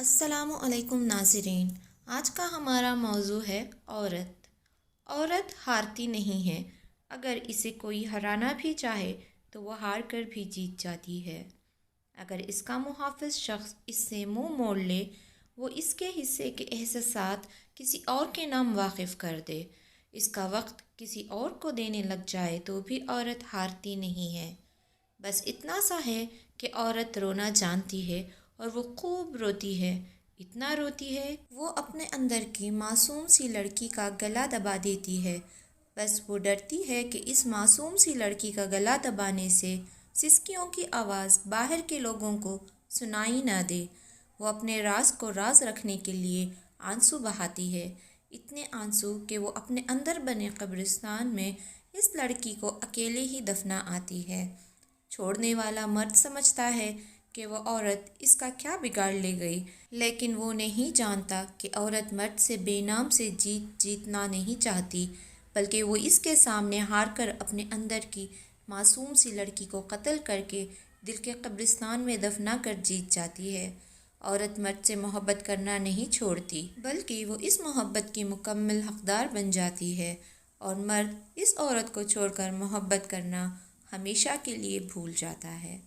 السلام علیکم ناظرین، آج کا ہمارا موضوع ہے عورت۔ عورت ہارتی نہیں ہے، اگر اسے کوئی ہرانا بھی چاہے تو وہ ہار کر بھی جیت جاتی ہے۔ اگر اس کا محافظ شخص اس سے منہ موڑ لے، وہ اس کے حصے کے احساسات کسی اور کے نام واقف کر دے، اس کا وقت کسی اور کو دینے لگ جائے تو بھی عورت ہارتی نہیں ہے۔ بس اتنا سا ہے کہ عورت رونا جانتی ہے اور وہ خوب روتی ہے، اتنا روتی ہے وہ اپنے اندر کی معصوم سی لڑکی کا گلا دبا دیتی ہے۔ بس وہ ڈرتی ہے کہ اس معصوم سی لڑکی کا گلا دبانے سے سسکیوں کی آواز باہر کے لوگوں کو سنائی نہ دے۔ وہ اپنے راز کو راز رکھنے کے لیے آنسو بہاتی ہے، اتنے آنسو کہ وہ اپنے اندر بنے قبرستان میں اس لڑکی کو اکیلے ہی دفنا آتی ہے۔ چھوڑنے والا مرد سمجھتا ہے کہ وہ عورت اس کا کیا بگاڑ لے گئی، لیکن وہ نہیں جانتا کہ عورت مرد سے بے نام سے جیتنا نہیں چاہتی، بلکہ وہ اس کے سامنے ہار کر اپنے اندر کی معصوم سی لڑکی کو قتل کر کے دل کے قبرستان میں دفنا کر جیت جاتی ہے۔ عورت مرد سے محبت کرنا نہیں چھوڑتی، بلکہ وہ اس محبت کی مکمل حقدار بن جاتی ہے، اور مرد اس عورت کو چھوڑ کر محبت کرنا ہمیشہ کے لیے بھول جاتا ہے۔